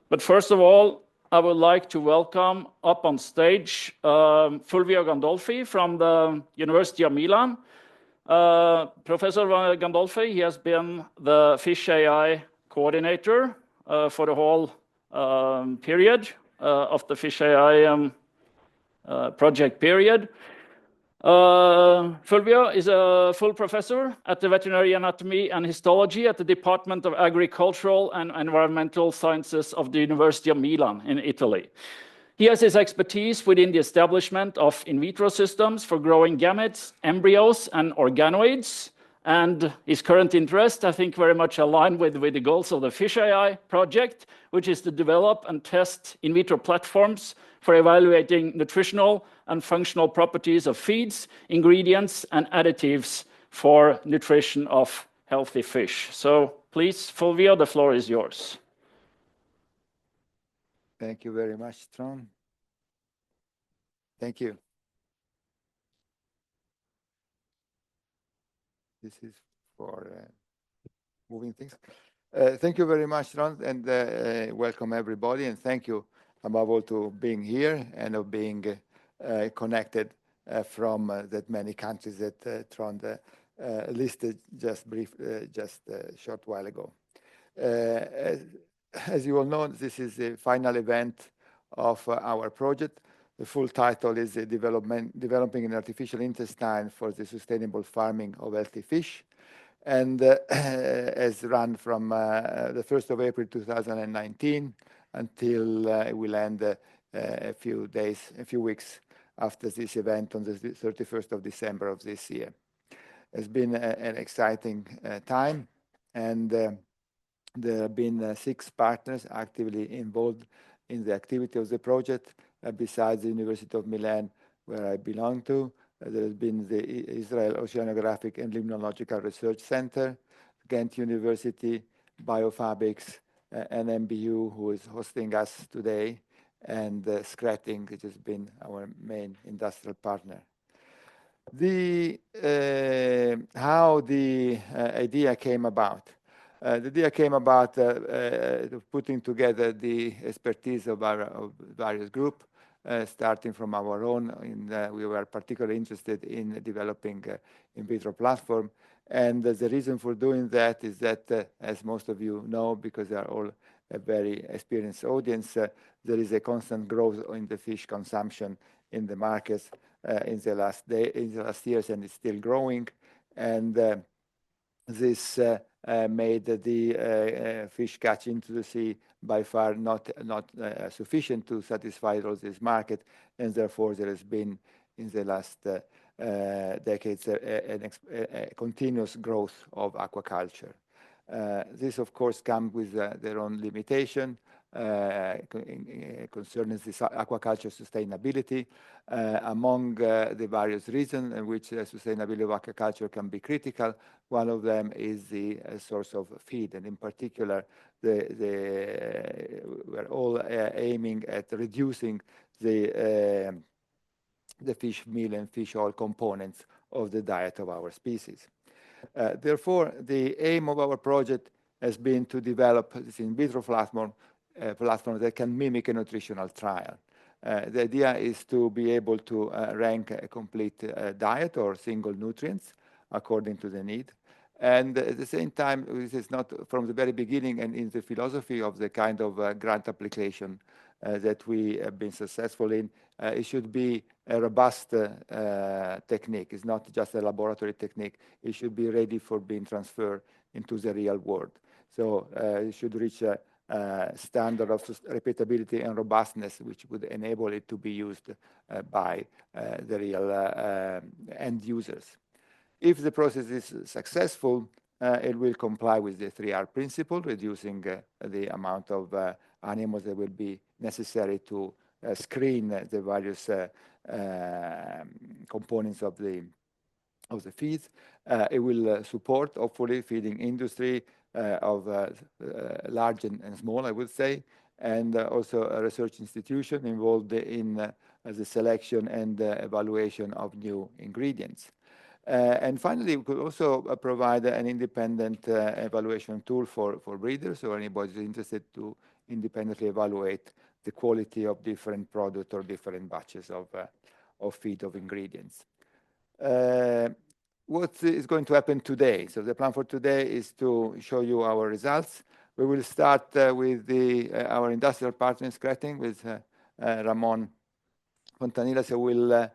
But first of all, I would like to welcome up on stage Fulvio Gandolfi from the University of Milan. Professor Gandolfi, he has been the Fish AI coordinator for the whole period of the Fish AI project period. Fulvio is a full professor at the Veterinary Anatomy and Histology at the Department of Agricultural and Environmental Sciences of the University of Milan in Italy. He has his expertise within the establishment of in vitro systems for growing gametes, embryos, and organoids. And his current interest, I think, very much aligned with the goals of the Fish AI project, which is to develop and test in vitro platforms for evaluating nutritional and functional properties of feeds, ingredients, and additives for nutrition of healthy fish. So please, Fulvio, the floor is yours. Thank you very much, Trond. Thank you. This is for moving things. Thank you very much, Trond, and welcome everybody. And thank you above all to being here and of being connected from that many countries that Trond listed just a short while ago. As you all know, this is the final event of our project. The full title is Developing an Artificial Intestine for the Sustainable Farming of Healthy Fish, and has run from the 1st of April 2019 until it will end a few weeks after this event on the 31st of December of this year. It's been an exciting time, and there have been 6 partners actively involved in the activity of the project. Besides the University of Milan, where I belong to, there has been the Israel Oceanographic and Limnological Research Center, Ghent University, Biofabrics, and MBU, who is hosting us today, and Skretting, which has been our main industrial partner. How the idea came about. The idea came about putting together the expertise of our various groups, starting from our own. We were particularly interested in developing in vitro platform. And the reason for doing that is that, as most of you know, because they are all a very experienced audience, there is a constant growth in the fish consumption in the markets in the last years, and it's still growing. And this made the fish catch into the sea by far not sufficient to satisfy all this market, and therefore there has been in the last decades a continuous growth of aquaculture. This, of course, comes with their own limitation concerning this aquaculture sustainability. Among the various reasons in which sustainability of aquaculture can be critical, one of them is the source of feed, and in particular, we're all aiming at reducing the fish meal and fish oil components of the diet of our species. Therefore, the aim of our project has been to develop this in vitro platform that can mimic a nutritional trial. The idea is to be able to rank a complete diet or single nutrients according to the need. And at the same time, this is not from the very beginning and in the philosophy of the kind of grant application that we have been successful in. It should be a robust technique. It's not just a laboratory technique. It should be ready for being transferred into the real world. So it should reach a standard of repeatability and robustness, which would enable it to be used by the real end users. If the process is successful, it will comply with the 3R principle, reducing the amount of animals that will be necessary to screen the various components of the feeds. It will support, hopefully, feeding industry of large and small, I would say, and also a research institution involved in the selection and evaluation of new ingredients. And finally, we could also provide an independent evaluation tool for breeders or anybody who's interested independently evaluate the quality of different product or different batches of feed, of ingredients. What is going to happen today? So the plan for today is to show you our results. We will start with our industrial partner in Skretting, with Ramon Fontanillas, who will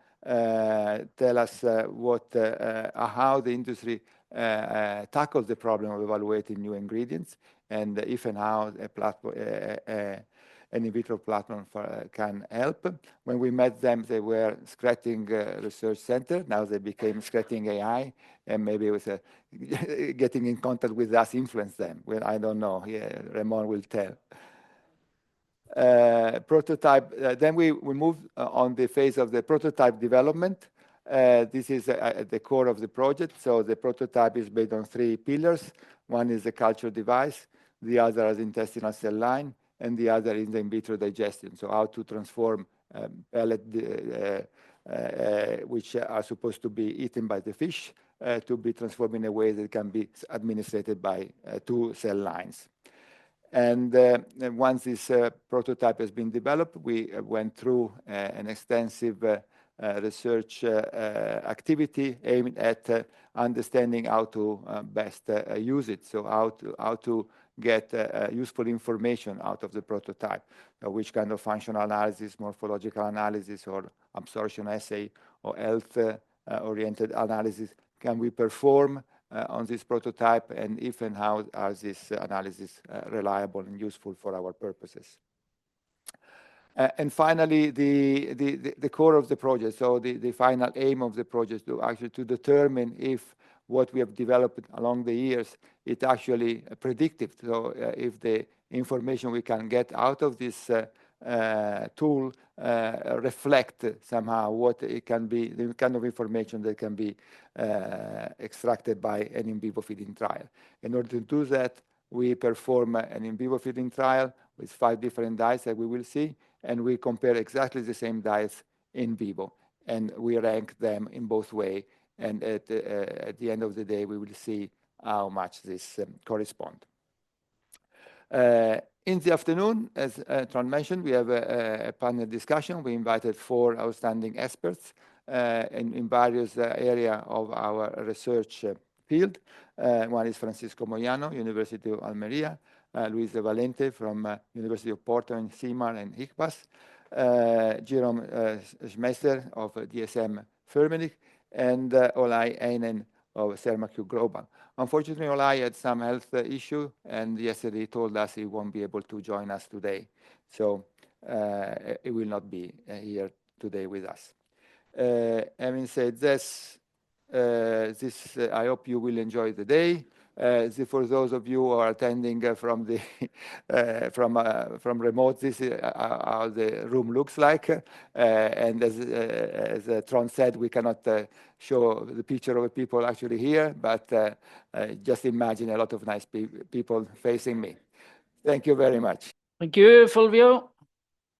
tell us how the industry tackles the problem of evaluating new ingredients, and if and how an in vitro platform can help. When we met them, they were Skretting Research Center. Now they became Skretting AI, and maybe it was getting in contact with us influenced them. Well, I don't know. Yeah, Ramon will tell. Prototype. Then we move on the phase of the prototype development. This is at the core of the project. So the prototype is based on 3 pillars. One is the culture device, the other is intestinal cell line, and the other is the in vitro digestion. So how to transform pellet, which are supposed to be eaten by the fish, to be transformed in a way that can be administered by 2 cell lines. And once this prototype has been developed, we went through an extensive research activity aimed at understanding how to best use it. So how to get useful information out of the prototype, which kind of functional analysis, morphological analysis, or absorption assay, or health oriented analysis can we perform on this prototype, and if and how are this analysis reliable and useful for our purposes. And finally, the core of the project, so the final aim of the project, to determine if what we have developed along the years, it's actually predictive. So if the information we can get out of this tool reflect somehow what it can be, the kind of information that can be extracted by an in vivo feeding trial. In order to do that, we perform an in vivo feeding trial with 5 different diets that we will see, and we compare exactly the same diets in vivo, and we rank them in both ways. And at the end of the day, we will see how much this correspond. In the afternoon, as Trond mentioned, we have a panel discussion. We invited 4 outstanding experts in various areas of our research field. One is Francisco Moyano, University of Almería, Luis de Valente from University of Porto and CIMAR and ICPAS, Jerome Schmeister of DSM Firmenich, and Olay Einen of Thermacube Global. Unfortunately, Olay had some health issue, and yesterday he told us he won't be able to join us today. So he will not be here today with us. Having said this, I hope you will enjoy the day. For those of you who are attending from remote, this is how the room looks like. And as Trond said, we cannot show the picture of people actually here, but just imagine a lot of nice people facing me. Thank you very much. Thank you, Fulvio.